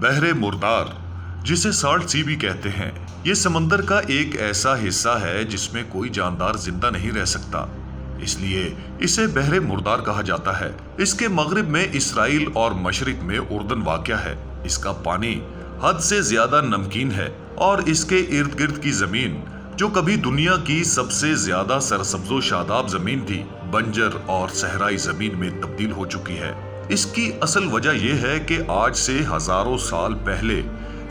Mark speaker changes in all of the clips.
Speaker 1: بحر مردار، جسے سالٹ سی بھی کہتے ہیں، یہ سمندر کا ایک ایسا حصہ ہے جس میں کوئی جاندار زندہ نہیں رہ سکتا، اس لیے اسے بحر مردار کہا جاتا ہے۔ اس کے مغرب میں اسرائیل اور مشرق میں اردن واقع ہے۔ اس کا پانی حد سے زیادہ نمکین ہے اور اس کے ارد گرد کی زمین، جو کبھی دنیا کی سب سے زیادہ سرسبز و شاداب زمین تھی، بنجر اور صحرائی زمین میں تبدیل ہو چکی ہے۔ اس کی اصل وجہ یہ ہے کہ آج سے ہزاروں سال پہلے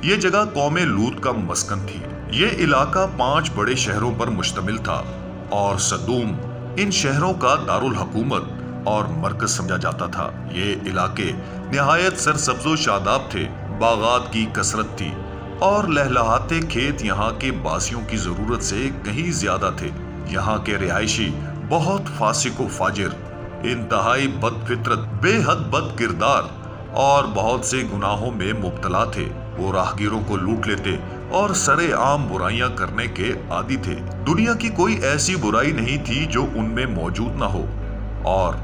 Speaker 1: یہ جگہ قوم لوط کا مسکن تھی۔ یہ علاقہ 5 بڑے شہروں پر مشتمل تھا اور سدوم ان شہروں کا دارالحکومت اور مرکز سمجھا جاتا تھا۔ یہ علاقے نہایت سرسبز و شاداب تھے، باغات کی کثرت تھی اور لہلہاتے کھیت یہاں کے باسیوں کی ضرورت سے کہیں زیادہ تھے۔ یہاں کے رہائشی بہت فاسق و فاجر، انتہائی بد فطرت، بے حد بد کردار اور بہت سے گناہوں میں مبتلا تھے۔ وہ راہگیروں کو لوٹ لیتے اور سرے عام برائیاں کرنے کے عادی تھے۔ دنیا کی کوئی ایسی برائی نہیں تھی جو ان میں موجود نہ ہو، اور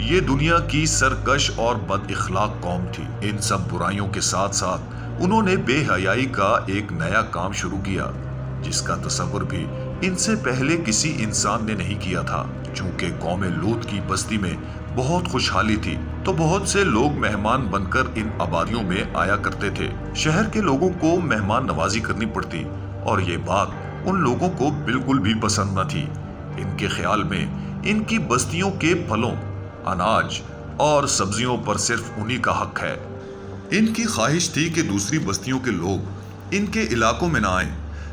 Speaker 1: یہ دنیا کی سرکش اور بد اخلاق قوم تھی۔ ان سب برائیوں کے ساتھ ساتھ انہوں نے بے حیائی کا ایک نیا کام شروع کیا، جس کا تصور بھی ان سے پہلے کسی انسان نے نہیں کیا تھا۔ چونکہ قوم لوط کی بستی میں بہت خوشحالی تھی، تو بہت سے لوگ مہمان بن کر ان آبادیوں میں آیا کرتے تھے۔ شہر کے لوگوں کو مہمان نوازی کرنی پڑتی، اور یہ بات ان لوگوں کو بالکل بھی پسند نہ تھی۔ ان کے خیال میں ان کی بستیوں کے پھلوں، اناج اور سبزیوں پر صرف انہی کا حق ہے۔ ان کی خواہش تھی کہ دوسری بستیوں کے لوگ ان کے علاقوں میں نہ آئیں۔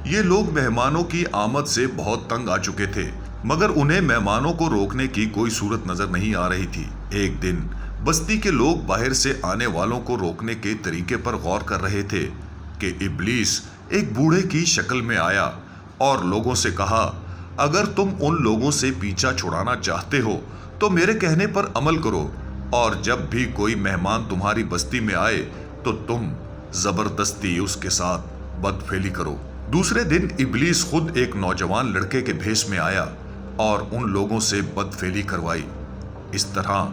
Speaker 1: یہ لوگ مہمانوں کی آمد سے بہت تنگ آ چکے تھے، مگر انہیں مہمانوں کو روکنے کی کوئی صورت نظر نہیں آ رہی تھی۔ ایک دن بستی کے لوگ باہر سے آنے والوں کو روکنے کے طریقے پر غور کر رہے تھے کہ ابلیس ایک بوڑھے کی شکل میں آیا اور لوگوں سے کہا، اگر تم ان لوگوں سے پیچھا چھڑانا چاہتے ہو تو میرے کہنے پر عمل کرو، اور جب بھی کوئی مہمان تمہاری بستی میں آئے تو تم زبردستی اس کے ساتھ بدفعلی کرو۔ دوسرے دن ابلیس خود ایک نوجوان لڑکے کے بھیس میں آیا اور ان لوگوں سے بدفعلی کروائی۔ اس طرح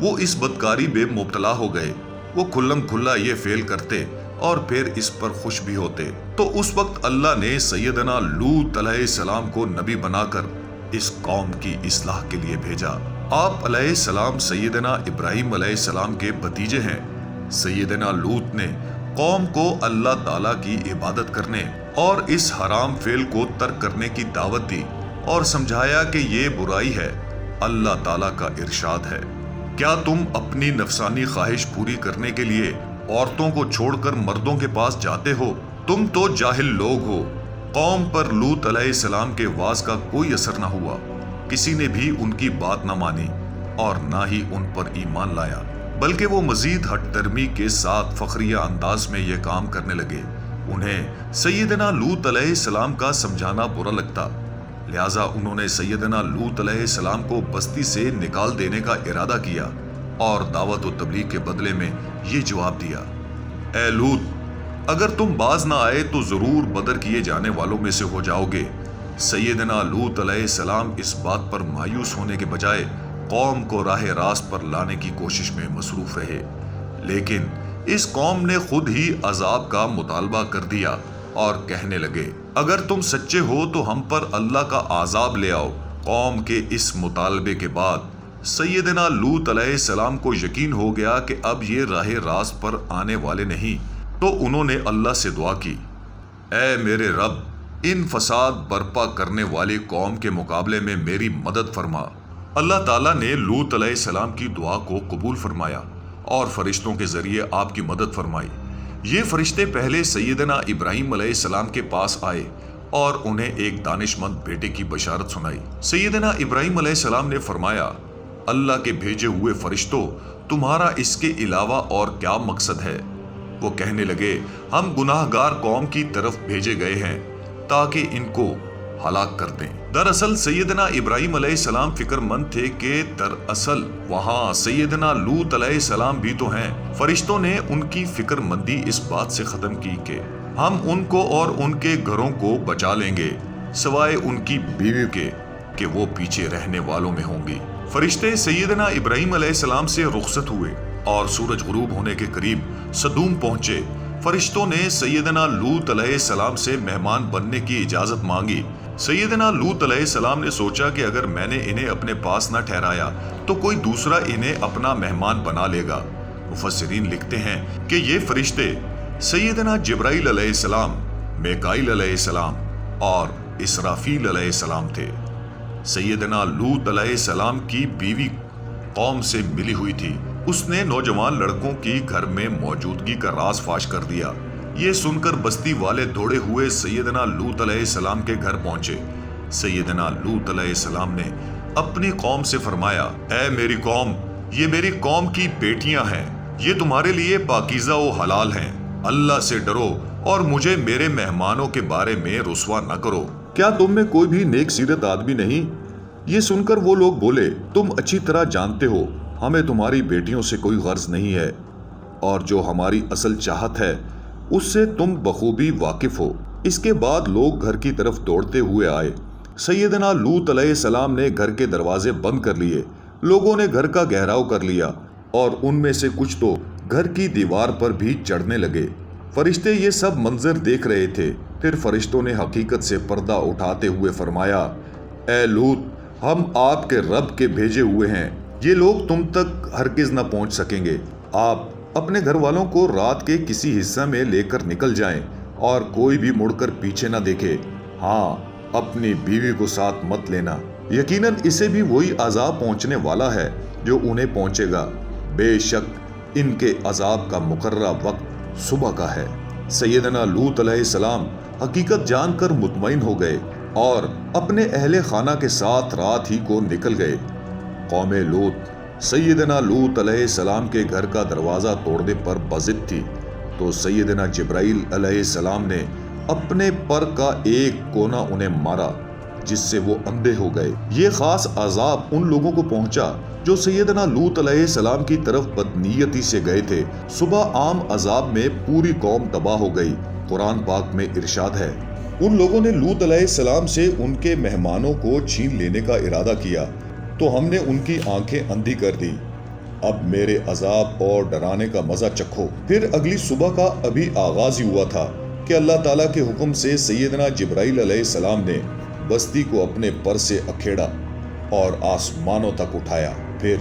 Speaker 1: وہ اس بدکاری میں مبتلا ہو گئے۔ وہ کھلم کھلا یہ فعل کرتے اور پھر اس پر خوش بھی ہوتے۔ تو اس وقت اللہ نے سیدنا لوط علیہ السلام کو نبی بنا کر اس قوم کی اصلاح کے لیے بھیجا۔ آپ علیہ السلام سیدنا ابراہیم علیہ السلام کے بھتیجے ہیں۔ سیدنا لوط نے قوم کو اللہ تعالیٰ کی عبادت کرنے اور اس حرام فعل کو ترک کرنے کی دعوت دی اور سمجھایا کہ یہ برائی ہے۔ اللہ تعالیٰ کا ارشاد ہے، کیا تم اپنی نفسانی خواہش پوری کرنے کے لیے عورتوں کو چھوڑ کر مردوں کے پاس جاتے ہو؟ تم تو جاہل لوگ ہو۔ قوم پر لوط علیہ السلام کے وعظ کا کوئی اثر نہ ہوا، کسی نے بھی ان کی بات نہ مانی اور نہ ہی ان پر ایمان لایا، بلکہ وہ مزید ہٹ درمی کے ساتھ فخریہ انداز میں یہ کام کرنے لگے۔ انہیں سیدنا لوط علیہ السلام کا سمجھانا برا لگتا، لہٰذا انہوں نے سیدنا لوط علیہ السلام کو بستی سے نکال دینے کا ارادہ کیا اور دعوت و تبلیغ کے بدلے میں یہ جواب دیا، اے لوط، اگر تم باز نہ آئے تو ضرور بدر کیے جانے والوں میں سے ہو جاؤ گے۔ سیدنا لوط علیہ السلام اس بات پر مایوس ہونے کے بجائے قوم کو راہ راست پر لانے کی کوشش میں مصروف رہے، لیکن اس قوم نے خود ہی عذاب کا مطالبہ کر دیا اور کہنے لگے، اگر تم سچے ہو تو ہم پر اللہ کا عذاب لے آؤ۔ قوم کے اس مطالبے کے بعد سیدنا لوط علیہ السلام کو یقین ہو گیا کہ اب یہ راہ راست پر آنے والے نہیں، تو انہوں نے اللہ سے دعا کی، اے میرے رب، ان فساد برپا کرنے والی قوم کے مقابلے میں میری مدد فرما۔ اللہ تعالیٰ نے لوط علیہ السلام کی دعا کو قبول فرمایا اور فرشتوں کے ذریعے آپ کی مدد فرمائی۔ یہ فرشتے پہلے سیدنا ابراہیم علیہ السلام کے پاس آئے اور انہیں ایک دانش مند بیٹے کی بشارت سنائی۔ سیدنا ابراہیم علیہ السلام نے فرمایا، اللہ کے بھیجے ہوئے فرشتوں، تمہارا اس کے علاوہ اور کیا مقصد ہے؟ وہ کہنے لگے، ہم گناہ گار قوم کی طرف بھیجے گئے ہیں تاکہ ان کو ہلاک کر دیں۔ دراصل سیدنا ابراہیم علیہ السلام فکر مند تھے کہ دراصل وہاں سیدنا لوط علیہ السلام بھی تو ہیں۔ فرشتوں نے ان کی فکر مندی اس بات سے ختم کی کہ ہم ان کو اور ان کے گھروں کو بچا لیں گے، سوائے ان کی بیوی کے کہ وہ پیچھے رہنے والوں میں ہوں گی۔ فرشتے سیدنا ابراہیم علیہ السلام سے رخصت ہوئے اور سورج غروب ہونے کے قریب سدوم پہنچے۔ فرشتوں نے سیدنا لوط علیہ السلام سے مہمان بننے کی اجازت مانگی۔ سیدنا لوط علیہ السلام نے سوچا کہ اگر میں نے انہیں اپنے پاس نہ ٹھہرایا تو کوئی دوسرا انہیں اپنا مہمان بنا لے گا۔ مفسرین لکھتے ہیں کہ یہ فرشتے سیدنا جبرائیل علیہ السلام، میکائیل علیہ السلام اور اسرافیل علیہ السلام تھے۔ سیدنا لوط علیہ السلام کی بیوی قوم سے ملی ہوئی تھی۔ اس نے نوجوان لڑکوں کی گھر میں موجودگی کا راز فاش کر دیا۔ یہ سن کر بستی والے دوڑے ہوئے سیدنا لوط علیہ السلام کے گھر پہنچے۔ سیدنا لوط علیہ السلام نے اپنی قوم سے فرمایا، اے میری قوم، یہ میری قوم کی بیٹیاں ہیں، یہ تمہارے لیے پاکیزہ و حلال ہیں۔ اللہ سے ڈرو اور مجھے میرے مہمانوں کے بارے میں رسوا نہ کرو۔ کیا تم میں کوئی بھی نیک سیرت آدمی نہیں؟ یہ سن کر وہ لوگ بولے، تم اچھی طرح جانتے ہو ہمیں تمہاری بیٹیوں سے کوئی غرض نہیں ہے، اور جو ہماری اصل چاہت ہے اس سے تم بخوبی واقف ہو۔ اس کے بعد لوگ گھر کی طرف دوڑتے ہوئے آئے۔ سیدنا لوط علیہ السلام نے گھر کے دروازے بند کر لیے۔ لوگوں نے گھر کا گھیراؤ کر لیا اور ان میں سے کچھ تو گھر کی دیوار پر بھی چڑھنے لگے۔ فرشتے یہ سب منظر دیکھ رہے تھے۔ پھر فرشتوں نے حقیقت سے پردہ اٹھاتے ہوئے فرمایا، اے لوط، ہم آپ کے رب کے بھیجے ہوئے ہیں، یہ لوگ تم تک ہرگز نہ پہنچ سکیں گے۔ آپ اپنے گھر والوں کو رات کے کسی حصہ میں لے کر نکل جائیں اور کوئی بھی مڑ کر پیچھے نہ دیکھے۔ ہاں، اپنی بیوی کو ساتھ مت لینا، یقیناً اسے بھی وہی عذاب پہنچنے والا ہے جو انہیں پہنچے گا۔ بے شک ان کے عذاب کا مقررہ وقت صبح کا ہے۔ سیدنا لوط علیہ السلام حقیقت جان کر مطمئن ہو گئے اور اپنے اہل خانہ کے ساتھ رات ہی کو نکل گئے۔ قوم لوط سیدنا لوط علیہ السلام کے گھر کا دروازہ توڑنے پر بضد تھی، تو سیدنا جبرائیل علیہ السلام نے اپنے پر کا ایک کونا انہیں مارا، جس سے وہ اندھے ہو گئے۔ یہ خاص عذاب ان لوگوں کو پہنچا جو سیدنا لوط علیہ السلام کی طرف بدنیتی سے گئے تھے۔ صبح عام عذاب میں پوری قوم تباہ ہو گئی۔ قرآن پاک میں ارشاد ہے، ان لوگوں نے لوط علیہ السلام سے ان کے مہمانوں کو چھین لینے کا ارادہ کیا تو ہم نے ان کی آنکھیں اندھی کر دی۔ اب میرے عذاب اور ڈرانے کا مزہ چکھو۔ پھر اگلی صبح کا ابھی آغاز ہی ہوا تھا کہ اللہ تعالیٰ کے حکم سے سیدنا جبرائیل علیہ السلام نے بستی کو اپنے پر سے اکھیڑا اور آسمانوں تک اٹھایا۔ پھر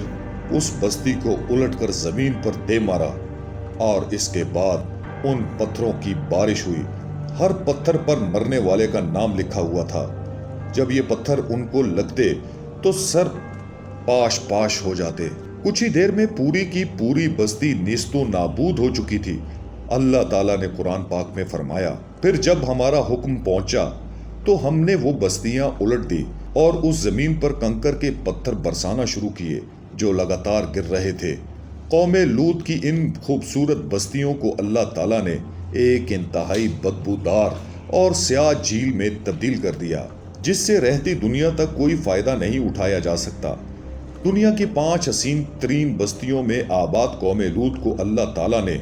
Speaker 1: اس بستی کو الٹ کر زمین پر دے مارا اور اس کے بعد ان پتھروں کی بارش ہوئی۔ ہر پتھر پر مرنے والے کا نام لکھا ہوا تھا۔ جب یہ پتھر ان کو لگتے تو سر پاش پاش ہو جاتے۔ کچھ ہی دیر میں پوری کی پوری بستی نیست و نابود ہو چکی تھی۔ اللہ تعالیٰ نے قرآن پاک میں فرمایا، پھر جب ہمارا حکم پہنچا تو ہم نے وہ بستیاں الٹ دی اور اس زمین پر کنکر کے پتھر برسانا شروع کیے جو لگاتار گر رہے تھے۔ قوم لوط کی ان خوبصورت بستیوں کو اللہ تعالیٰ نے ایک انتہائی بدبودار اور سیاہ جھیل میں تبدیل کر دیا، جس سے رہتی دنیا تک کوئی فائدہ نہیں اٹھایا جا سکتا۔ دنیا کی 5 حسین ترین بستیوں میں آباد قوم لوط کو اللہ تعالیٰ نے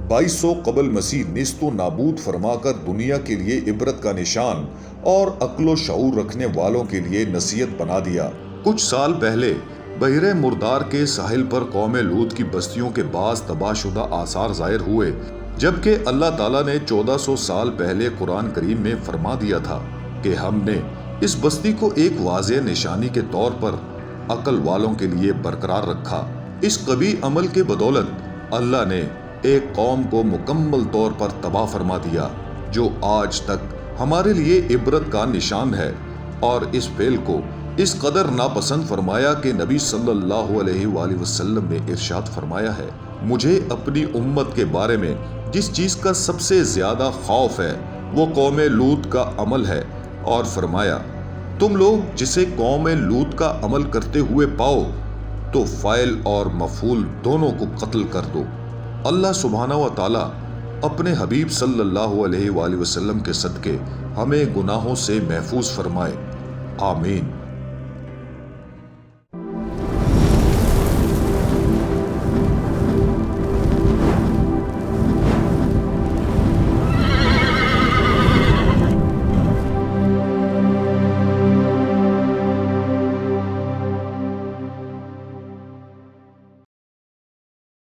Speaker 1: 2200 قبل مسیح نیست و نابود فرما کر دنیا کے لیے عبرت کا نشان اور عقل و شعور رکھنے والوں کے لیے نصیحت بنا دیا۔ کچھ سال پہلے بحیرہ مردار کے ساحل پر قوم لوط کی بستیوں کے بعض تباہ شدہ آثار ظاہر ہوئے، جبکہ اللہ تعالیٰ نے 1400 سال پہلے قرآن کریم میں فرما دیا تھا کہ ہم نے اس بستی کو ایک واضح نشانی کے طور پر عقل والوں کے لیے برقرار رکھا۔ اس قوی عمل کے بدولت اللہ نے ایک قوم کو مکمل طور پر تباہ فرما دیا، جو آج تک ہمارے لیے عبرت کا نشان ہے، اور اس فعل کو اس قدر ناپسند فرمایا کہ نبی صلی اللہ علیہ وآلہ وسلم نے ارشاد فرمایا ہے، مجھے اپنی امت کے بارے میں جس چیز کا سب سے زیادہ خوف ہے وہ قوم لوط کا عمل ہے، اور فرمایا، تم لوگ جسے قوم لوط کا عمل کرتے ہوئے پاؤ تو فاعل اور مفعول دونوں کو قتل کر دو۔ اللہ سبحانہ و تعالی اپنے حبیب صلی اللہ علیہ وآلہ وسلم کے صدقے ہمیں گناہوں سے محفوظ فرمائے، آمین۔